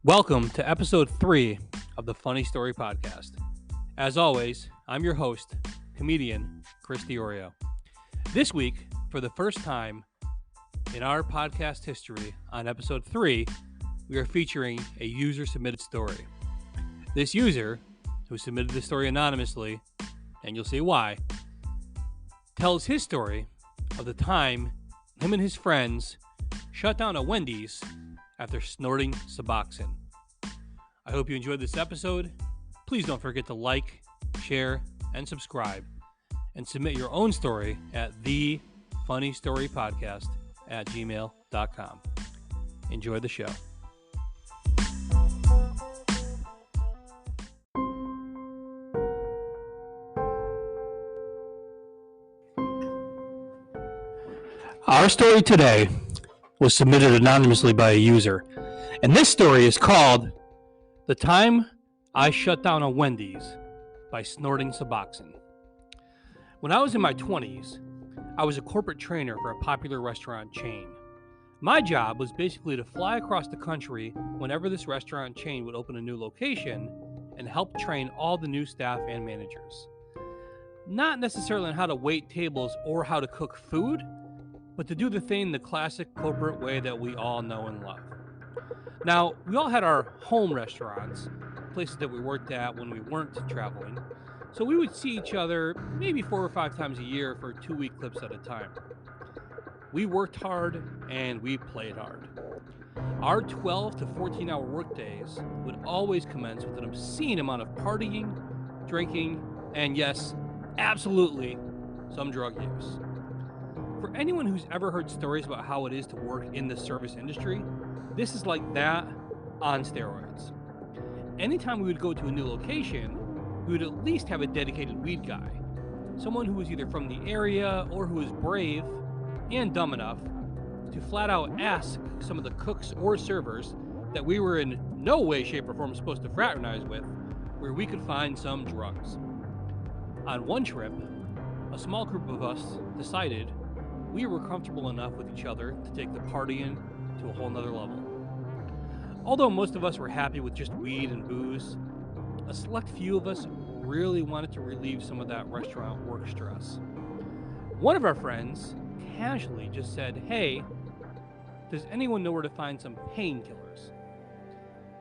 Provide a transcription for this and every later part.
Welcome to episode 3 of the Funny Story Podcast. As always, I'm your host, comedian Chris Diorio. This week, for the first time in our podcast history, on episode 3, we are featuring a user-submitted story. This user, who submitted the story anonymously, and you'll see why, tells his story of the time him and his friends shut down a Wendy'S after snorting Suboxone. I hope you enjoyed this episode. Please don't forget to like, share, and subscribe, and submit your own story at thefunnystorypodcast@gmail.com. Enjoy the show. Our story today was submitted anonymously by a user, and this story is called The Time I Shut Down a Wendy's by Snorting Suboxone. When I was in my 20s, I was a corporate trainer for a popular restaurant chain. My job was basically to fly across the country whenever this restaurant chain would open a new location and help train all the new staff and managers. Not necessarily on how to wait tables or how to cook food, but to do the thing the classic corporate way that we all know and love. Now, we all had our home restaurants, places that we worked at when we weren't traveling, so we would see each other maybe 4 or 5 times a year for 2-week clips at a time. We worked hard and we played hard. Our 12 to 14-hour workdays would always commence with an obscene amount of partying, drinking, and yes, absolutely, some drug use. For anyone who's ever heard stories about how it is to work in the service industry, this is like that on steroids. Anytime we would go to a new location, we would at least have a dedicated weed guy, someone who was either from the area or who was brave and dumb enough to flat out ask some of the cooks or servers that we were in no way, shape, or form supposed to fraternize with, where we could find some drugs. On one trip, a small group of us decided we were comfortable enough with each other to take the partying to a whole nother level. Although most of us were happy with just weed and booze, a select few of us really wanted to relieve some of that restaurant work stress. One of our friends casually just said, "Hey, does anyone know where to find some painkillers?"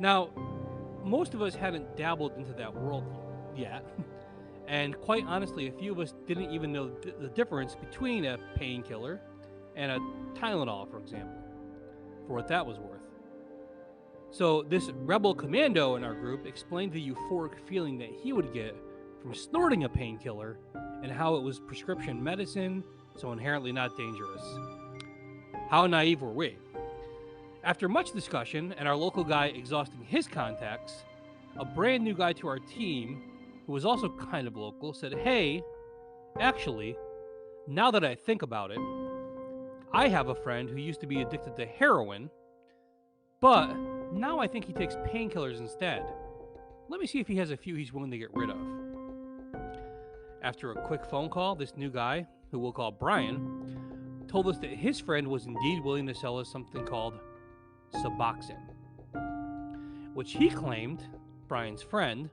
Now, most of us hadn't dabbled into that world yet. And quite honestly, a few of us didn't even know the difference between a painkiller and a Tylenol, for example, for what that was worth. So this rebel commando in our group explained the euphoric feeling that he would get from snorting a painkiller and how it was prescription medicine, so inherently not dangerous. How naive were we? After much discussion and our local guy exhausting his contacts, a brand new guy to our team, who was also kind of local, said, "Hey, actually, now that I think about it, I have a friend who used to be addicted to heroin, but now I think he takes painkillers instead. Let me see if he has a few he's willing to get rid of." After a quick phone call, this new guy, who we'll call Brian, told us that his friend was indeed willing to sell us something called Suboxone, which he claimed, Brian's friend,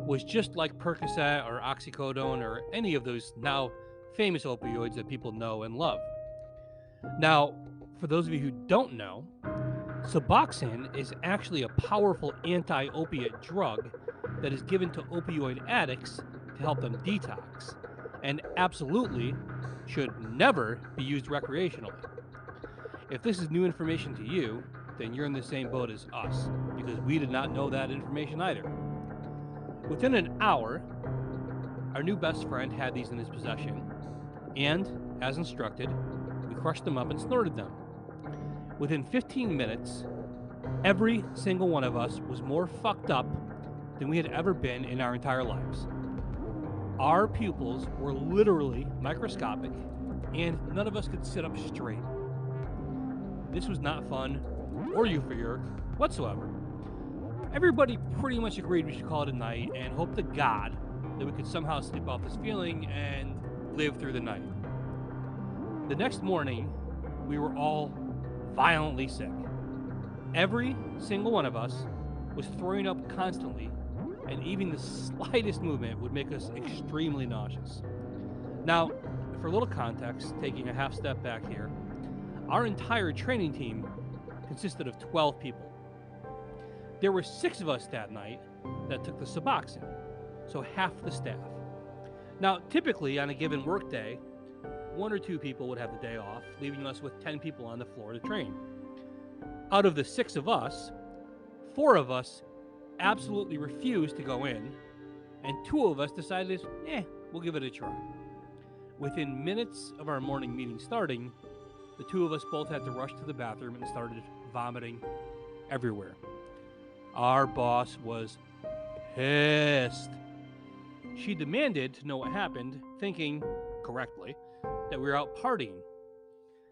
was just like Percocet or oxycodone or any of those now famous opioids that people know and love. Now, for those of you who don't know, Suboxone is actually a powerful anti-opiate drug that is given to opioid addicts to help them detox, and absolutely should never be used recreationally. If this is new information to you, then you're in the same boat as us, because we did not know that information either. Within an hour, our new best friend had these in his possession, and, as instructed, we crushed them up and snorted them. Within 15 minutes, every single one of us was more fucked up than we had ever been in our entire lives. Our pupils were literally microscopic, and none of us could sit up straight. This was not fun or euphoric whatsoever. Everybody pretty much agreed we should call it a night and hope to God that we could somehow sleep off this feeling and live through the night. The next morning, we were all violently sick. Every single one of us was throwing up constantly, and even the slightest movement would make us extremely nauseous. Now, for a little context, taking a half step back here, our entire training team consisted of 12 people. There were 6 of us that night that took the Suboxone, so half the staff. Now, typically on a given work day, 1 or 2 people would have the day off, leaving us with 10 people on the floor to train. Out of the 6 of us, 4 of us absolutely refused to go in, and 2 of us decided, we'll give it a try. Within minutes of our morning meeting starting, the 2 of us both had to rush to the bathroom and started vomiting everywhere. Our boss was pissed. She demanded to know what happened, thinking, correctly, that we were out partying.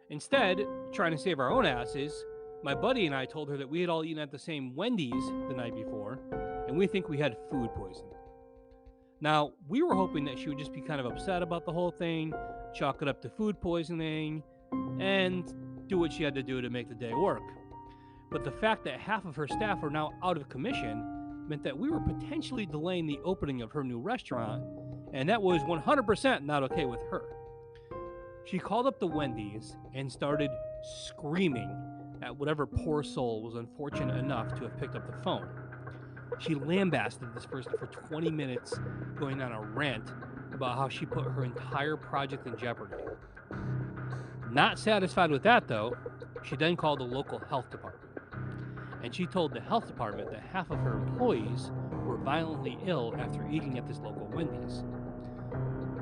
Instead, trying to save our own asses, my buddy and I told her that we had all eaten at the same Wendy's the night before, and we think we had food poisoning. Now, we were hoping that she would just be kind of upset about the whole thing, chalk it up to food poisoning, and do what she had to do to make the day work. But the fact that half of her staff were now out of commission meant that we were potentially delaying the opening of her new restaurant, and that was 100% not okay with her. She called up the Wendy's and started screaming at whatever poor soul was unfortunate enough to have picked up the phone. She lambasted this person for 20 minutes, going on a rant about how she put her entire project in jeopardy. Not satisfied with that, though, she then called the local health department. And she told the health department that half of her employees were violently ill after eating at this local Wendy's.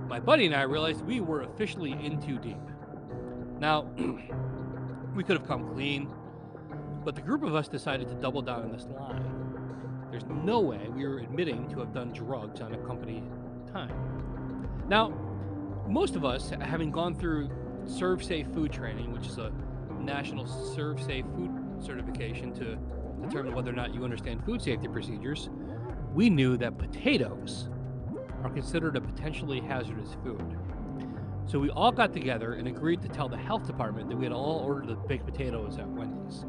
My buddy and I realized we were officially in too deep. Now, we could have come clean, but the group of us decided to double down on this lie. There's no way we were admitting to have done drugs on a company time. Now, most of us, having gone through Serve Safe Food training, which is a national Serve Safe Food certification to determine whether or not you understand food safety procedures, we knew that potatoes are considered a potentially hazardous food. So we all got together and agreed to tell the health department that we had all ordered the baked potatoes at Wendy's.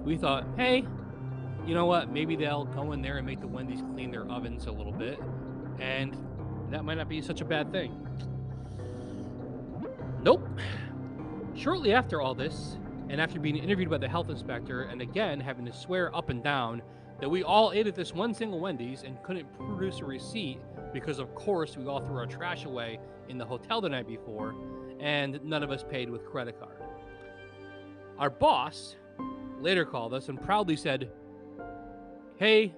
We thought, hey, you know what, maybe they'll go in there and make the Wendy's clean their ovens a little bit, and that might not be such a bad thing. Nope. Shortly after all this, and after being interviewed by the health inspector, and again having to swear up and down that we all ate at this one single Wendy's and couldn't produce a receipt because, of course, we all threw our trash away in the hotel the night before, and none of us paid with credit card. Our boss later called us and proudly said, hey,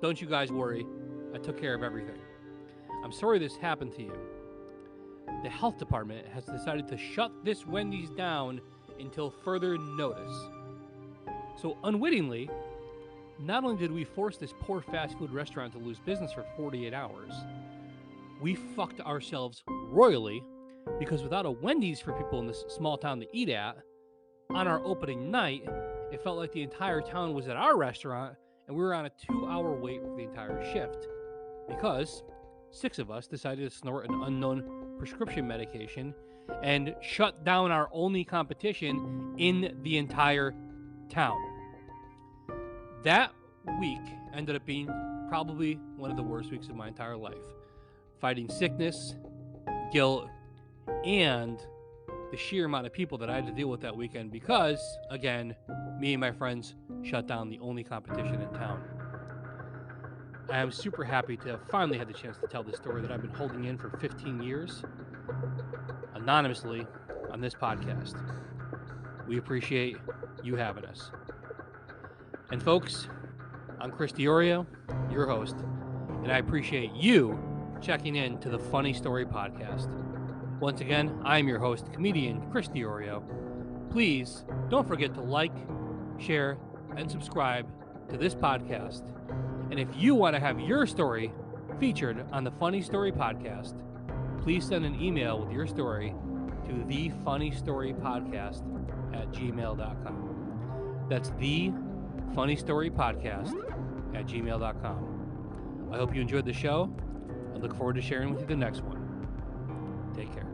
don't you guys worry, I took care of everything. I'm sorry this happened to you. The health department has decided to shut this Wendy's down until further notice. So unwittingly, not only did we force this poor fast food restaurant to lose business for 48 hours, we fucked ourselves royally, because without a Wendy's for people in this small town to eat at, on our opening night, it felt like the entire town was at our restaurant and we were on a 2-hour wait for the entire shift, because 6 of us decided to snort an unknown prescription medication and shut down our only competition in the entire town. That week ended up being probably one of the worst weeks of my entire life, fighting sickness, guilt, and the sheer amount of people that I had to deal with that weekend because, again, me and my friends shut down the only competition in town. I am super happy to have finally had the chance to tell this story that I've been holding in for 15 years, anonymously, on this podcast. We appreciate you having us. And folks, I'm Chris Diorio, your host, and I appreciate you checking in to the Funny Story Podcast. Once again, I'm your host, comedian Chris Diorio. Please don't forget to like, share, and subscribe to this podcast. And if you want to have your story featured on the Funny Story Podcast, please send an email with your story to thefunnystorypodcast@gmail.com. That's thefunnystorypodcast@gmail.com. I hope you enjoyed the show and look forward to sharing with you the next one. Take care.